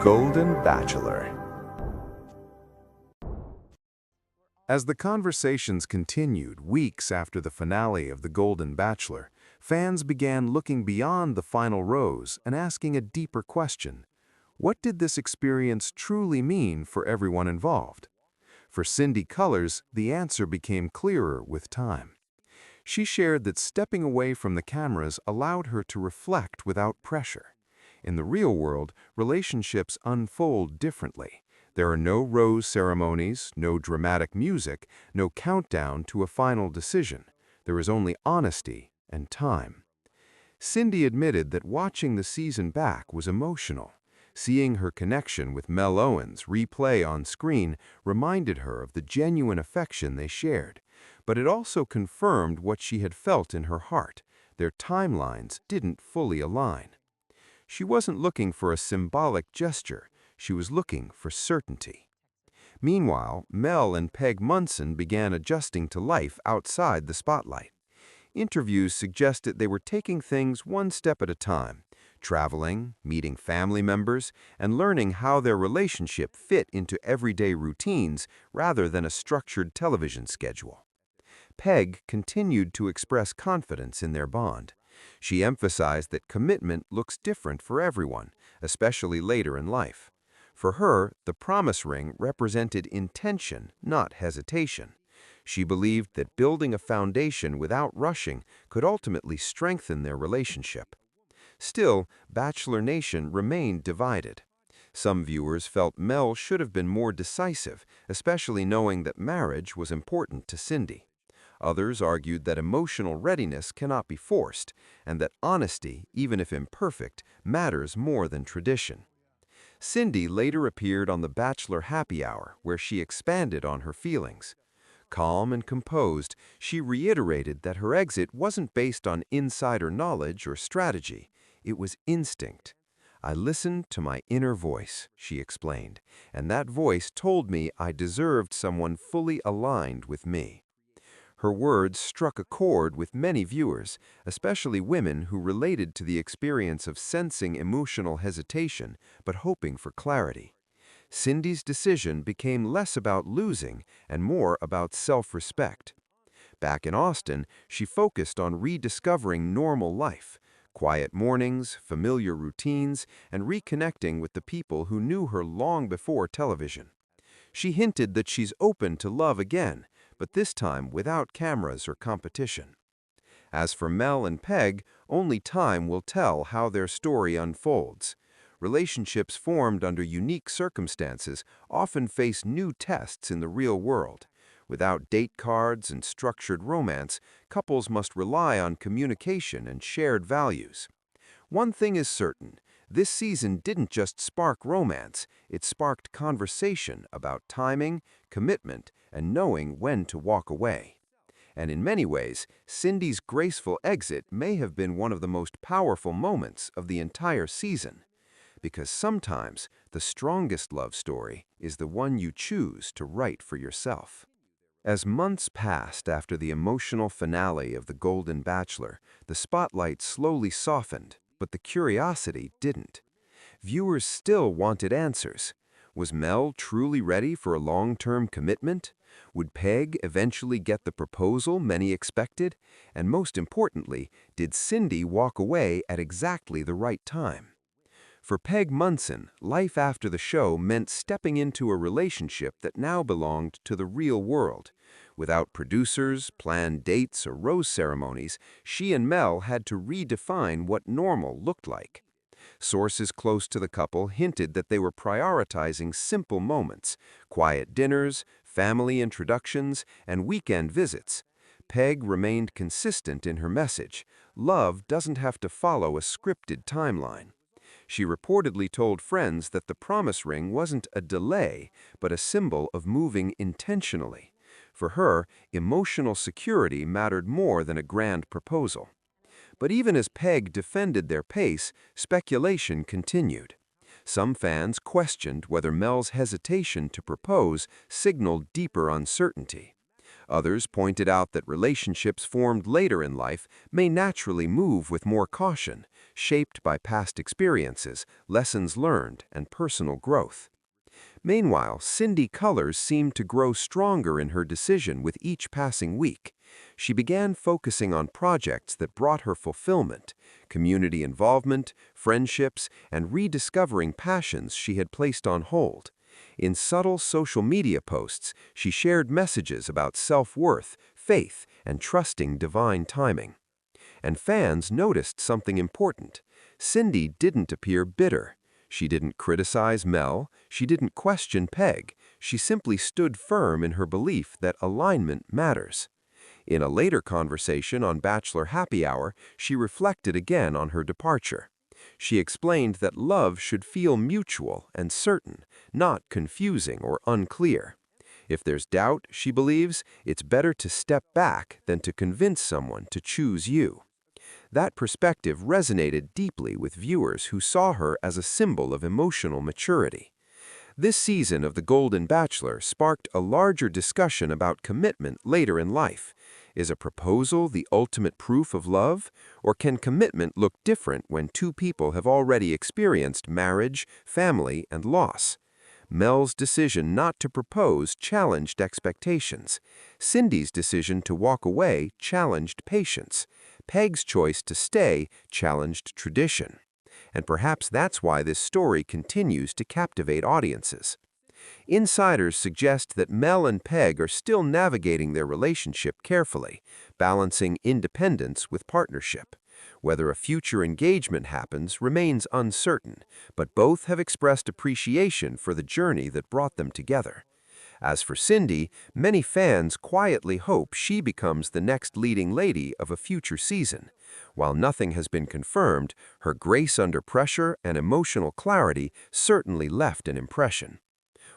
Golden Bachelor. As the conversations continued weeks after the finale of The Golden Bachelor, fans began looking beyond the final rose and asking a deeper question. What did this experience truly mean for everyone involved? For Cindy Colors, the answer became clearer with time. She shared that stepping away from the cameras allowed her to reflect without pressure. In the real world, relationships unfold differently. There are no rose ceremonies, no dramatic music, no countdown to a final decision. There is only honesty and time. Cindy admitted that watching the season back was emotional. Seeing her connection with Mel Owens replay on screen reminded her of the genuine affection they shared. But it also confirmed what she had felt in her heart. Their timelines didn't fully align. She wasn't looking for a symbolic gesture. She was looking for certainty. Meanwhile, Mel and Peg Munson began adjusting to life outside the spotlight. Interviews suggested they were taking things one step at a time, traveling, meeting family members, and learning how their relationship fit into everyday routines rather than a structured television schedule. Peg continued to express confidence in their bond. She emphasized that commitment looks different for everyone, especially later in life. For her, the promise ring represented intention, not hesitation. She believed that building a foundation without rushing could ultimately strengthen their relationship. Still, Bachelor Nation remained divided. Some viewers felt Mel should have been more decisive, especially knowing that marriage was important to Cindy. Others argued that emotional readiness cannot be forced, and that honesty, even if imperfect, matters more than tradition. Cindy later appeared on The Bachelor Happy Hour, where she expanded on her feelings. Calm and composed, she reiterated that her exit wasn't based on insider knowledge or strategy. It was instinct. "I listened to my inner voice," she explained, "and that voice told me I deserved someone fully aligned with me." Her words struck a chord with many viewers, especially women who related to the experience of sensing emotional hesitation but hoping for clarity. Cindy's decision became less about losing and more about self-respect. Back in Austin, she focused on rediscovering normal life, quiet mornings, familiar routines, and reconnecting with the people who knew her long before television. She hinted that she's open to love again, but this time without cameras or competition. As for Mel and Peg, only time will tell how their story unfolds. Relationships formed under unique circumstances often face new tests in the real world. Without date cards and structured romance, couples must rely on communication and shared values. One thing is certain, this season didn't just spark romance, it sparked conversation about timing, commitment, and knowing when to walk away. And in many ways, Cindy's graceful exit may have been one of the most powerful moments of the entire season. Because sometimes the strongest love story is the one you choose to write for yourself. As months passed after the emotional finale of The Golden Bachelor, the spotlight slowly softened, but the curiosity didn't. Viewers still wanted answers. Was Mel truly ready for a long-term commitment? Would Peg eventually get the proposal many expected? And most importantly, did Cindy walk away at exactly the right time? For Peg Munson, life after the show meant stepping into a relationship that now belonged to the real world. Without producers, planned dates, or rose ceremonies, she and Mel had to redefine what normal looked like. Sources close to the couple hinted that they were prioritizing simple moments, quiet dinners, family introductions, and weekend visits. Peg remained consistent in her message. Love doesn't have to follow a scripted timeline. She reportedly told friends that the promise ring wasn't a delay, but a symbol of moving intentionally. For her, emotional security mattered more than a grand proposal. But even as Peg defended their pace, speculation continued. Some fans questioned whether Mel's hesitation to propose signaled deeper uncertainty. Others pointed out that relationships formed later in life may naturally move with more caution, shaped by past experiences, lessons learned, and personal growth. Meanwhile, Cindy Colors seemed to grow stronger in her decision with each passing week. She began focusing on projects that brought her fulfillment, community involvement, friendships, and rediscovering passions she had placed on hold. In subtle social media posts, she shared messages about self-worth, faith, and trusting divine timing. And fans noticed something important. Cindy didn't appear bitter. She didn't criticize Mel, she didn't question Peg, she simply stood firm in her belief that alignment matters. In a later conversation on Bachelor Happy Hour, she reflected again on her departure. She explained that love should feel mutual and certain, not confusing or unclear. If there's doubt, she believes, it's better to step back than to convince someone to choose you. That perspective resonated deeply with viewers who saw her as a symbol of emotional maturity. This season of The Golden Bachelor sparked a larger discussion about commitment later in life. Is a proposal the ultimate proof of love, or can commitment look different when two people have already experienced marriage, family, and loss? Mel's decision not to propose challenged expectations. Cindy's decision to walk away challenged patience. Peg's choice to stay challenged tradition. And perhaps that's why this story continues to captivate audiences. Insiders suggest that Mel and Peg are still navigating their relationship carefully, balancing independence with partnership. Whether a future engagement happens remains uncertain, but both have expressed appreciation for the journey that brought them together. As for Cindy, many fans quietly hope she becomes the next leading lady of a future season. While nothing has been confirmed, her grace under pressure and emotional clarity certainly left an impression.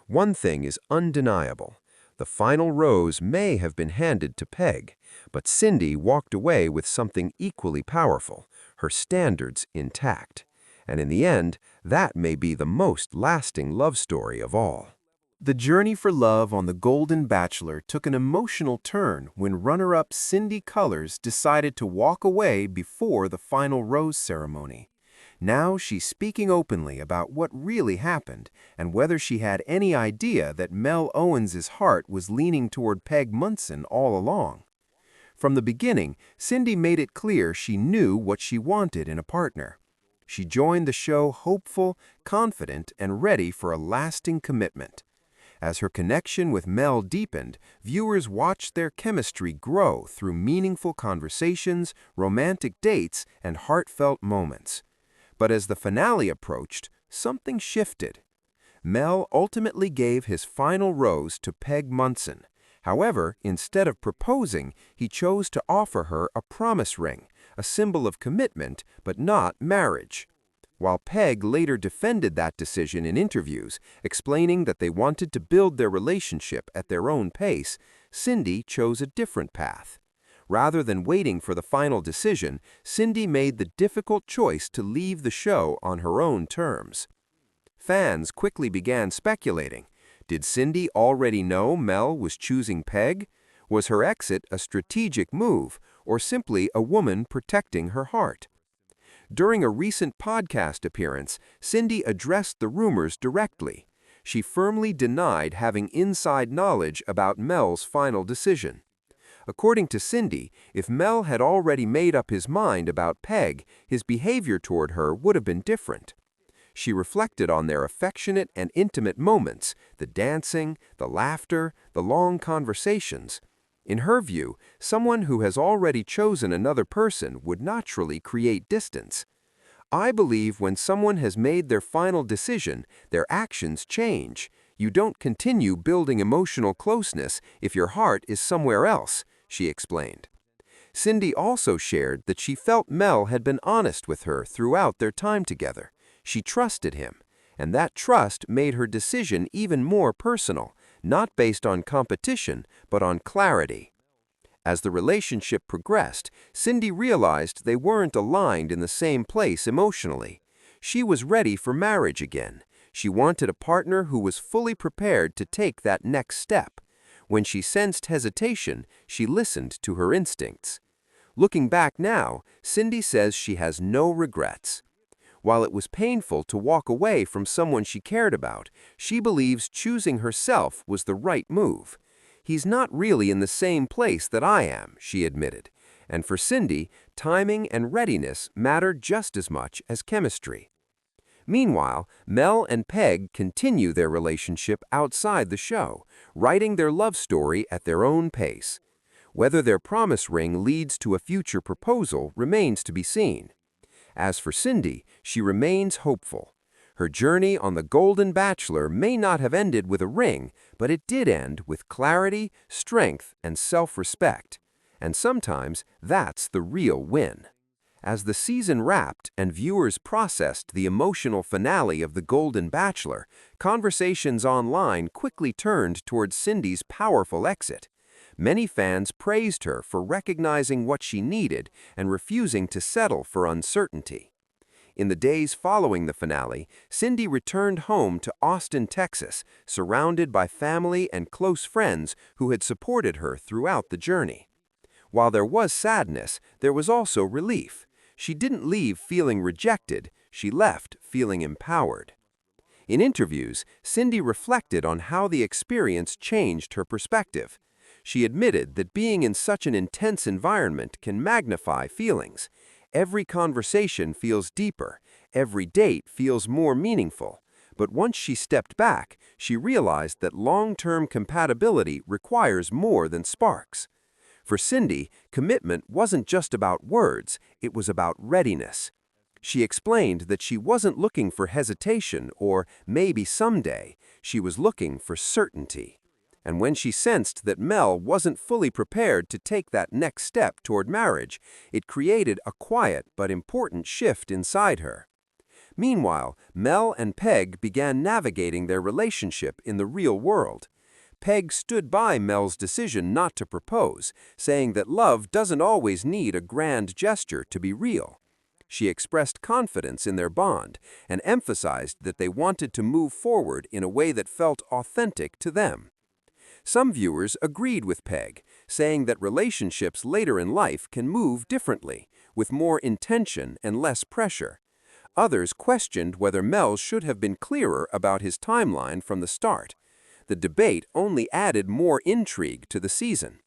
One thing is undeniable. The final rose may have been handed to Peg, but Cindy walked away with something equally powerful, her standards intact. And in the end, that may be the most lasting love story of all. The journey for love on The Golden Bachelor took an emotional turn when runner-up Cindy Colors decided to walk away before the final rose ceremony. Now she's speaking openly about what really happened and whether she had any idea that Mel Owens' heart was leaning toward Peg Munson all along. From the beginning, Cindy made it clear she knew what she wanted in a partner. She joined the show hopeful, confident, and ready for a lasting commitment. As her connection with Mel deepened, viewers watched their chemistry grow through meaningful conversations, romantic dates, and heartfelt moments. But as the finale approached, something shifted. Mel ultimately gave his final rose to Peg Munson. However, instead of proposing, he chose to offer her a promise ring, a symbol of commitment, but not marriage. While Peg later defended that decision in interviews, explaining that they wanted to build their relationship at their own pace, Cindy chose a different path. Rather than waiting for the final decision, Cindy made the difficult choice to leave the show on her own terms. Fans quickly began speculating. Did Cindy already know Mel was choosing Peg? Was her exit a strategic move, or simply a woman protecting her heart? During a recent podcast appearance, Cindy addressed the rumors directly. She firmly denied having inside knowledge about Mel's final decision. According to Cindy, if Mel had already made up his mind about Peg, his behavior toward her would have been different. She reflected on their affectionate and intimate moments, the dancing, the laughter, the long conversations. In her view, someone who has already chosen another person would naturally create distance. I believe when someone has made their final decision, their actions change. You don't continue building emotional closeness if your heart is somewhere else, she explained. Cindy also shared that she felt Mel had been honest with her throughout their time together. She trusted him, and that trust made her decision even more personal, not based on competition, but on clarity. As the relationship progressed, Cindy realized they weren't aligned in the same place emotionally. She was ready for marriage again. She wanted a partner who was fully prepared to take that next step. When she sensed hesitation, she listened to her instincts. Looking back now, Cindy says she has no regrets. While it was painful to walk away from someone she cared about, she believes choosing herself was the right move. "He's not really in the same place that I am," she admitted. And for Cindy, timing and readiness mattered just as much as chemistry. Meanwhile, Mel and Peg continue their relationship outside the show, writing their love story at their own pace. Whether their promise ring leads to a future proposal remains to be seen. As for Cindy, she remains hopeful. Her journey on the Golden Bachelor may not have ended with a ring, but it did end with clarity, strength, and self-respect. And sometimes that's the real win. As the season wrapped and viewers processed the emotional finale of The Golden Bachelor, conversations online quickly turned towards Cindy's powerful exit. Many fans praised her for recognizing what she needed and refusing to settle for uncertainty. In the days following the finale, Cindy returned home to Austin, Texas, surrounded by family and close friends who had supported her throughout the journey. While there was sadness, there was also relief. She didn't leave feeling rejected, she left feeling empowered. In interviews, Cindy reflected on how the experience changed her perspective. She admitted that being in such an intense environment can magnify feelings. Every conversation feels deeper, every date feels more meaningful. But once she stepped back, she realized that long-term compatibility requires more than sparks. For Cindy, commitment wasn't just about words, it was about readiness. She explained that she wasn't looking for hesitation or maybe someday, she was looking for certainty. And when she sensed that Mel wasn't fully prepared to take that next step toward marriage, it created a quiet but important shift inside her. Meanwhile, Mel and Peg began navigating their relationship in the real world. Peg stood by Mel's decision not to propose, saying that love doesn't always need a grand gesture to be real. She expressed confidence in their bond and emphasized that they wanted to move forward in a way that felt authentic to them. Some viewers agreed with Peg, saying that relationships later in life can move differently, with more intention and less pressure. Others questioned whether Mel should have been clearer about his timeline from the start. The debate only added more intrigue to the season.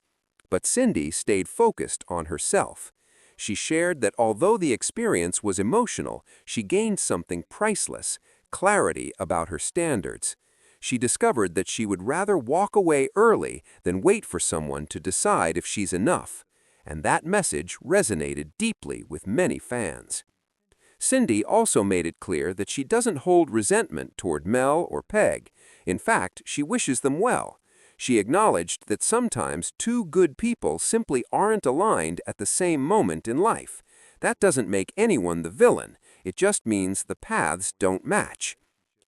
But Cindy stayed focused on herself. She shared that although the experience was emotional, she gained something priceless, clarity about her standards. She discovered that she would rather walk away early than wait for someone to decide if she's enough. And that message resonated deeply with many fans. Cindy also made it clear that she doesn't hold resentment toward Mel or Peg. In fact, she wishes them well. She acknowledged that sometimes two good people simply aren't aligned at the same moment in life. That doesn't make anyone the villain. It just means the paths don't match.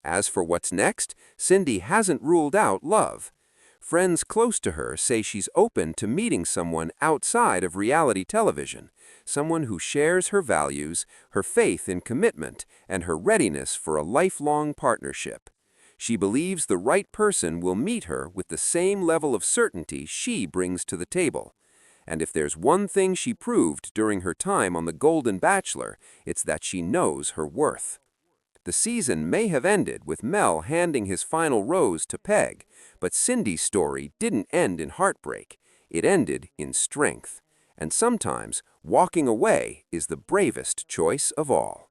As for what's next, Cindy hasn't ruled out love. Friends close to her say she's open to meeting someone outside of reality television, someone who shares her values, her faith in commitment, and her readiness for a lifelong partnership. She believes the right person will meet her with the same level of certainty she brings to the table. And if there's one thing she proved during her time on The Golden Bachelor, it's that she knows her worth. The season may have ended with Mel handing his final rose to Peg, but Cindy's story didn't end in heartbreak. It ended in strength. And sometimes, walking away is the bravest choice of all.